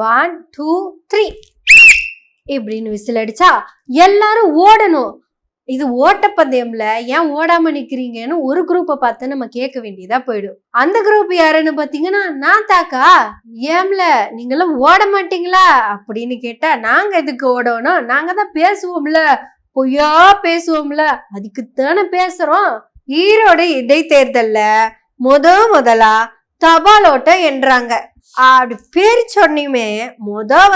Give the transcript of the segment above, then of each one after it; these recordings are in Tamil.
1 2 3 இப்படின்னு விசில் அடிச்சா எல்லாரும் ஓடணும். இது ஓட்டப்பந்தயம்ல ஏன் ஓடாம நிக்கிறீங்கன்னு ஒரு குரூப்பை பார்த்து நம்ம கேட்க வேண்டியதா போயிடும். அந்த குரூப் யாருன்னு பாத்தீங்கன்னா நான் தாக்கா. ஏம்ல நீங்களும் ஓட மாட்டீங்களா அப்படின்னு கேட்டா, நாங்க எதுக்கு ஓடணும், நாங்க தான் பேசுவோம்ல, பொய்யா பேசுவோம்ல, அதுக்குத்தானே பேசுறோம். ஈரோடு இடைத்தேர்தல்ல முதலா தபால் ஓட்டம் என்றாங்க. அப்படி பேர் சொன்னியுமே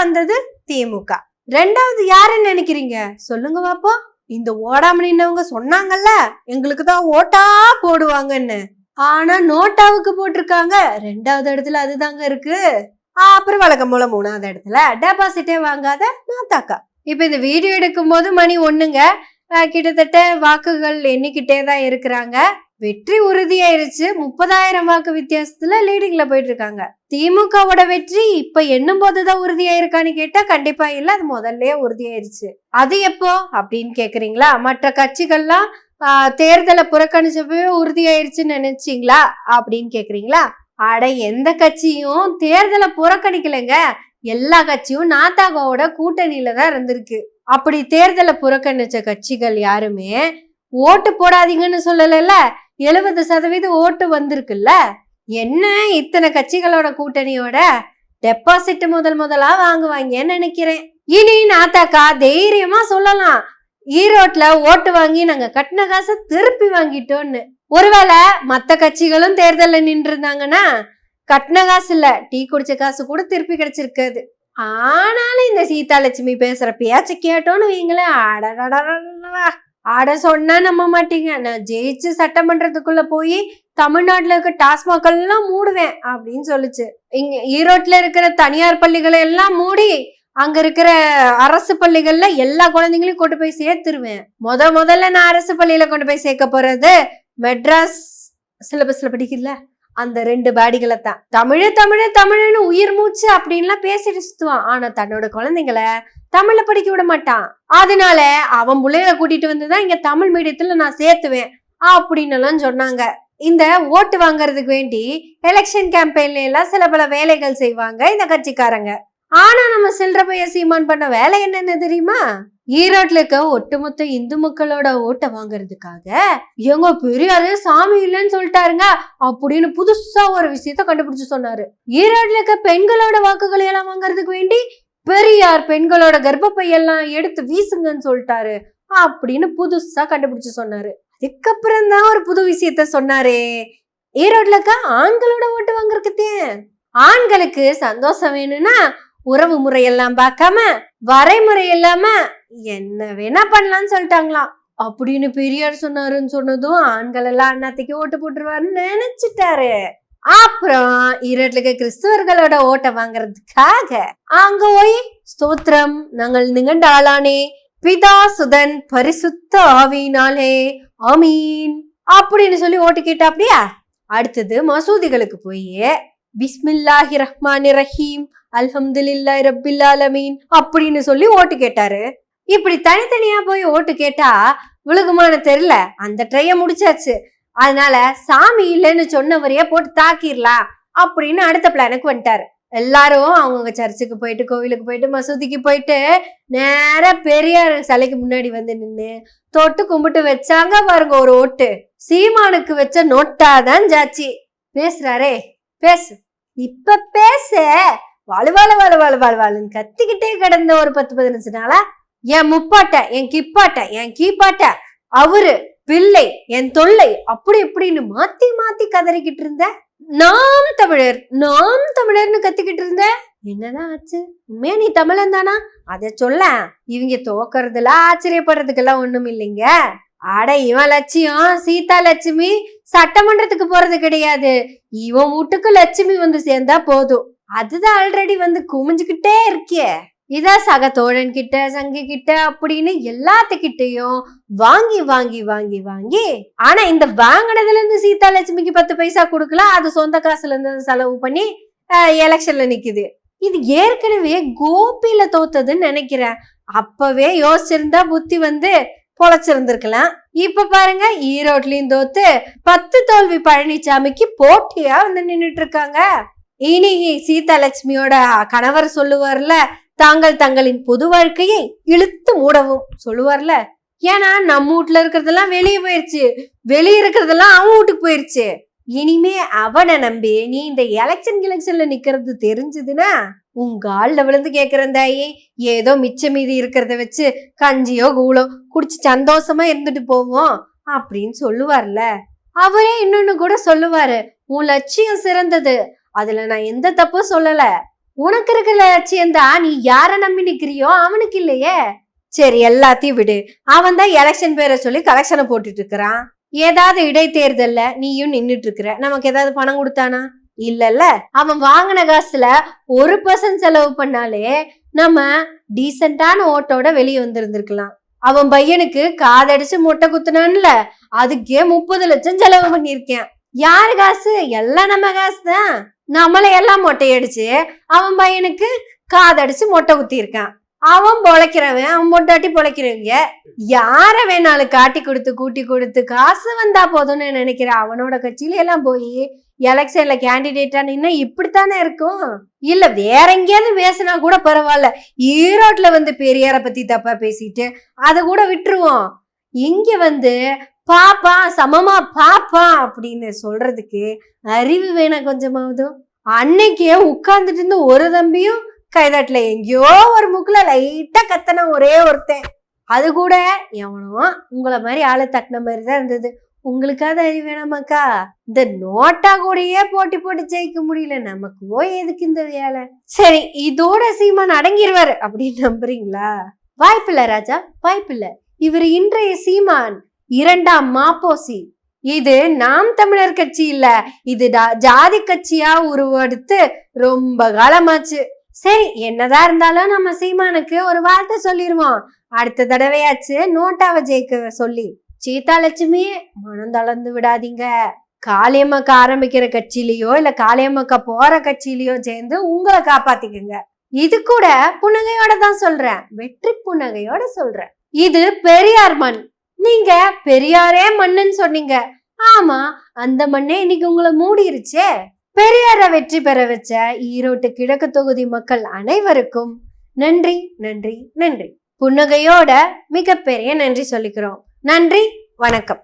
வந்தது திமுக. ரெண்டாவது யாருன்னு நினைக்கிறீங்க சொல்லுங்க பாப்போம். இந்த ஓடாம நின்னவங்க சொன்னாங்கல்ல எங்களுக்கு தான் ஓட்டா போடுவாங்கன்னு, ஆனா நோட்டாவுக்கு போட்டிருக்காங்க. ரெண்டாவது இடத்துல அதுதாங்க இருக்கு. அப்புறம் வழக்கம் போல மூணாவது இடத்துல டெபாசிட்டே வாங்காத நான் தாக்கா. இப்ப இந்த வீடியோ எடுக்கும் போது மணி 1ங்க. கிட்டத்தட்ட வாக்குகள் எண்ணிக்கிட்டே தான் இருக்கிறாங்க. வெற்றி உறுதியாயிருச்சு. 30,000 வாக்கு வித்தியாசத்துல லீடிங்ல போயிட்டு இருக்காங்க. திமுகவோட வெற்றி இப்ப எண்ணும் போதுதான் உறுதியாயிருக்கான்னு கேட்டா கண்டிப்பா இல்ல, அது முதல்லயே உறுதியாயிருச்சு. அது எப்போ அப்படின்னு கேக்குறீங்களா? மற்ற கட்சிகள்லாம் தேர்தலை புறக்கணிச்சப்பவே உறுதியாயிருச்சுன்னு நினைச்சீங்களா அப்படின்னு கேக்குறீங்களா? அட எந்த கட்சியும் தேர்தலை புறக்கணிக்கலைங்க. எல்லா கட்சியும் நாத்தாகோட கூட்டணியில தான் இருந்திருக்கு. அப்படி தேர்தலை புறக்கணிச்ச கட்சிகள் யாருமே ஓட்டு போடாதீங்கன்னு சொல்லல. 70% ஓட்டு வந்திருக்குல்ல. என்ன இத்தனை கட்சிகளோட கூட்டணியோட டெபாசிட் முதலா வாங்குவாங்கன்னு நினைக்கிறேன். இனி நாத்தாக்கா தைரியமா சொல்லலாம், ஈரோட்ல ஓட்டு வாங்கி நாங்க கட்டின காசை திருப்பி வாங்கிட்டோம்னு. ஒருவேளை மத்த கட்சிகளும் தேர்தல்ல நின்று இருந்தாங்கன்னா கட்டின காசு இல்ல, டீ குடிச்ச காசு கூட திருப்பி கிடைச்சிருக்காது. ஆனாலும் இந்த சீதாலட்சுமி பேசுற பேச்ச கேட்டோன்னு வைங்களேன், ஆட சொன்னா நம்ப மாட்டீங்க, நான் ஜெயிச்சு சட்டமன்றத்துக்குள்ள போய் தமிழ்நாட்டுல இருக்க டாஸ்மாக் எல்லாம் மூடுவேன் அப்படின்னு சொல்லுச்சு. இங்க ஈரோட்ல இருக்கிற தனியார் பள்ளிகளை எல்லாம் மூடி அங்க இருக்கிற அரசு பள்ளிகள்ல எல்லா குழந்தைங்களையும் கொண்டு போய் சேர்த்துருவேன். முதல்ல நான் அரசு பள்ளியில கொண்டு போய் சேர்க்க போறது மெட்ராஸ் சிலபஸ்ல படிக்கல அந்த 2 பாடிகளை தான். தமிழ்னு உயிர் மூச்சு அப்படின்லாம் பேசிட்டு சுத்துவான். ஆனா தன்னோட குழந்தைங்களை தமிழ்ல படிக்க விட மாட்டான். அதனால அவன் பிள்ளைகளை கூட்டிட்டு வந்துதான் இங்க தமிழ் மீடியத்துல நான் சேர்த்துவேன் அப்படின்னு எல்லாம் சொன்னாங்க. இந்த ஓட்டு வாங்கறதுக்கு வேண்டி எலெக்ஷன் கேம்பெயின்ல எல்லாம் சில பல வேலைகள் செய்வாங்க இந்த கட்சிக்காரங்க. ஆனா நம்ம சில்லற பைய சீமான் பண்ண வேலை என்னன்னு தெரியுமா? ஈரோட்ல இருக்க ஒட்டுமொத்த இந்து மக்களோட ஓட்டை வாங்கறதுக்காக எங்க பெரியாரு சாமி இல்லைன்னு சொல்லிட்டாருங்க அப்படின்னு புதுசா ஒரு விஷயத்த கண்டுபிடிச்சு சொன்னாரு. ஈரோட்ல இருக்க பெண்களோட வாக்குகளை எல்லாம் வாங்கறதுக்கு வேண்டி பெரியார் பெண்களோட கர்ப்பப்பையெல்லாம் எடுத்து வீசுங்கன்னு சொல்லிட்டாரு அப்படின்னு புதுசா கண்டுபிடிச்சு சொன்னாரு. அதுக்கப்புறம் தான் ஒரு புது விஷயத்த சொன்னாரு. ஈரோட்ல இருக்க ஆண்களோட ஓட்டு வாங்குறதுக்கே ஆண்களுக்கு சந்தோஷம் வேணும்னா உறவு முறையெல்லாம் பார்க்காம வரைமுறை இல்லாம என்ன வேணா பண்ணலாம்னு சொல்லிட்டாங்களாம் அப்படின்னு பெரியார் சொன்னாருன்னு சொன்னதும் ஆண்கள் எல்லாம் அண்ணாத்தைக்கு ஓட்டு போட்டுருவாருன்னு நினைச்சிட்டாரு. அப்புறம் ஈரோட்ல கிறிஸ்தவர்களோட ஓட்டை வாங்கறதுக்காக அங்க போய் ஸ்தோத்திரம் நாங்கள் நிகண்டாளானே பிதா சுதன் பரிசுத்த ஆவியினாலே ஆமீன் அப்படின்னு சொல்லி ஓட்டு கேட்டா. அப்படியா அடுத்தது மசூதிகளுக்கு போய் பிஸ்மில்லாஹி ரஹ்மானி ரஹீம் அல்ஹம்துலில்லாஹி ரப்பில் ஆலமீன் அப்படின்னு சொல்லி ஓட்டு கேட்டாரு. இப்படி தனித்தனியா போய் ஓட்டு கேட்டா விழுகுமான தெரியல. அந்த ட்ரைய முடிச்சாச்சு. அதனால சாமி இல்லைன்னு சொன்னவரையே போட்டு தாக்கிடலாம் அப்படின்னு அடுத்த பிளானுக்கு வந்துட்டாரு. எல்லாரும் அவங்கவுங்க சர்ச்சுக்கு போயிட்டு கோவிலுக்கு போயிட்டு மசூதிக்கு போயிட்டு நேர பெரியார் சிலைக்கு முன்னாடி வந்து நின்னு தொட்டு கும்பிட்டு வச்சாங்க பாருங்க ஒரு ஓட்டு. சீமானுக்கு வச்ச நோட்டாதான் ஜாச்சி. பேசுறாரே பேசு, இப்ப பேச வாழ்வாளுன்னு கத்திக்கிட்டே கிடந்த ஒரு 10-15 நாளா என் முப்பாட்ட என் கிப்பாட்ட என் கீப்பாட்ட அவரு பிள்ளை என் தொல்லை அப்படி இப்படின்னு மாத்தி கதறிக்கிட்டு இருந்த. நாம் தமிழர்னு கத்திக்கிட்டு இருந்த. என்னதான் ஆச்சு? உண்மையா நீ தமிழன் தானா? அத சொல்ல. இவங்க தோக்கறதுல ஆச்சரியப்படுறதுக்கெல்லாம் ஒண்ணும் இல்லைங்க. அட இவன் லட்சியம் சீதா லட்சுமி சட்டமன்றத்துக்கு போறது கிடையாது. இவன் வீட்டுக்கு லட்சுமி வந்து சேர்ந்தா போதும். அதுதான் ஆல்ரெடி வந்து குமிஞ்சுக்கிட்டே இருக்கியே. இதான் சக தோழன் கிட்ட சங்கி கிட்ட அப்படின்னு எல்லாத்துக்கிட்டையும் வாங்கி ஆனா இந்த வாங்கினதுல இருந்து சீதா லட்சுமிக்கு 10 பைசா கொடுக்கல. அது சொந்த காசுல இருந்து செலவு பண்ணி எலெக்ஷன்ல நிக்குது. இது ஏற்கனவே கோபியில தோத்ததுன்னு நினைக்கிறேன். அப்பவே யோசிச்சிருந்தா புத்தி வந்து பொழைச்சிருந்திருக்கலாம். இப்ப பாருங்க ஈரோட்லயும் தோத்து 10 தோல்வி பழனிசாமிக்கு போட்டியா வந்து நின்னுட்டு இருக்காங்க. இனி சீதாலட்சுமியோட கணவர் சொல்லுவார்ல, தாங்கள் தங்களின் பொது வாழ்க்கையை இழுத்து மூடவும் சொல்லுவார்ல. ஏன்னா நம்ம வீட்டுல இருக்கிறதெல்லாம் வெளியே போயிருச்சு, வெளியே இருக்கிறதெல்லாம் அவன் வீட்டுக்கு போயிருச்சு. இனிமே அவனை நம்பி நீ இந்த எலெக்ஷன்ல நிக்கிறது தெரிஞ்சதுன்னா உங்க ஆள்ல விழுந்து கேக்குறேன் தாயி, ஏதோ மிச்ச மீதி இருக்கிறத வச்சு கஞ்சியோ கூழோ குடிச்சு சந்தோஷமா இருந்துட்டு போவோம் அப்படின்னு சொல்லுவார்ல. அவரே இன்னொன்னு கூட சொல்லுவாரு, உன் லட்சியம் சிறந்தது, அதுல நான் எந்த தப்பும் சொல்லல. உனக்கு இருக்கிற லட்சியம் தான் நீ யார நம்பி நிக்கிறியோ அவனுக்கு இல்லையே. சரி எல்லாத்தையும் விடு, அவன் தான் எலெக்ஷன் பேரை சொல்லி கலெக்ஷனை போட்டுட்டு இருக்கிறான். ஏதாவது இடைத்தேர்தல்ல நீயும் நின்னுட்டு இருக்கிற, நமக்கு ஏதாவது பணம் கொடுத்தானா? இல்லல்ல. அவன் வாங்கின காசுல 1% செலவு பண்ணாலே நம்ம டீசென்டான ஓட்டோட வெளியே வந்திருந்திருக்கலாம். அவன் பையனுக்கு காதடிச்சு மொட்டை குத்துனான்ல, அதுக்கே 30 லட்சம் செலவு பண்ணிருக்கேன். யாரு காசு? எல்லாம் நம்ம காசு தான். நம்மள எல்லாம் மொட்டையடிச்சு அவன் பையனுக்கு காதடிச்சு மொட்டை குத்தி இருக்கான். அவன் பொழைக்கிறவன், அவன் பொண்டாட்டி பொழைக்கிறவங்க. யார வேணாலும் காட்டி கொடுத்து கூட்டி கொடுத்து காசு வந்தா போதும்னு நினைக்கிற அவனோட கட்சியில எல்லாம் போய் எலெக்ஷன்ல கேண்டிடேட்டா நின்னா இப்படித்தானே இருக்கும். இல்ல வேற எங்கேயாவது பேசினா கூட பரவாயில்ல, ஈரோட்ல வந்து பெரியார பத்தி தப்பா பேசிட்டு அதை கூட விட்டுருவோம். இங்க வந்து பாப்பா சமமா பாப்பா அப்படின்னு சொல்றதுக்கு அறிவு வேணாம் கொஞ்சமாவதும். அன்னைக்கே உட்கார்ந்துட்டு இருந்த ஒரு தம்பியும் கைதாட்டுல எங்கேயோ ஒரு முக்குல லைட்டா கத்தன ஒரே ஒருத்தன், அது கூட எவனோ உங்களை மாதிரி ஆளை தட்டின மாதிரிதான் இருந்தது. உங்களுக்காவது அறிவு வேணாமாக்கா? இந்த நோட்டா கூடயே போட்டி போட்டு ஜெயிக்க முடியல, நமக்கு போய் எதுக்கு இந்த வேலை? சரி இதோட சீமான் அடங்கிடுவாரு அப்படின்னு நம்புறீங்களா? வாய்ப்பில்ல ராஜா, வாய்ப்பில்ல. இவர் இன்றைய சீமான் 2ஆம் மாப்போசி. இது நாம் தமிழர் கட்சி இல்ல, இது ஜாதி கட்சியா உருவெடுத்து ரொம்ப காலமாச்சு. சரி என்னதான் இருந்தாலும் நம்ம சீமானுக்கு ஒரு வார்த்தை சொல்லிடுவோம், அடுத்த தடவையாச்சு நோட்டாவை ஜெயிக்க சொல்லி. சீதாலட்சுமி மனம் தளர்ந்து விடாதீங்க. காளியம்மாக்கா ஆரம்பிக்கிற கட்சியிலயோ இல்ல காளியம்மாக்கா போற கட்சியிலயோ சேர்ந்து உங்களை காப்பாத்திக்குங்க. இது கூட புன்னகையோட தான் சொல்றேன், வெற்றி புன்னகையோட சொல்றேன். இது பெரியார் மண், நீங்க பெரியாரே மண்ணுன்னு சொன்னீங்க. ஆமா, அந்த மண்ணே இன்னைக்கு உங்களை மூடிருச்சே. பெரியார வெற்றி பெற வச்ச ஈரோட்டு கிழக்கு தொகுதி மக்கள் அனைவருக்கும் நன்றி நன்றி நன்றி. புன்னகையோட மிகப்பெரிய நன்றி சொல்லிக்கிறோம். நன்றி, வணக்கம்.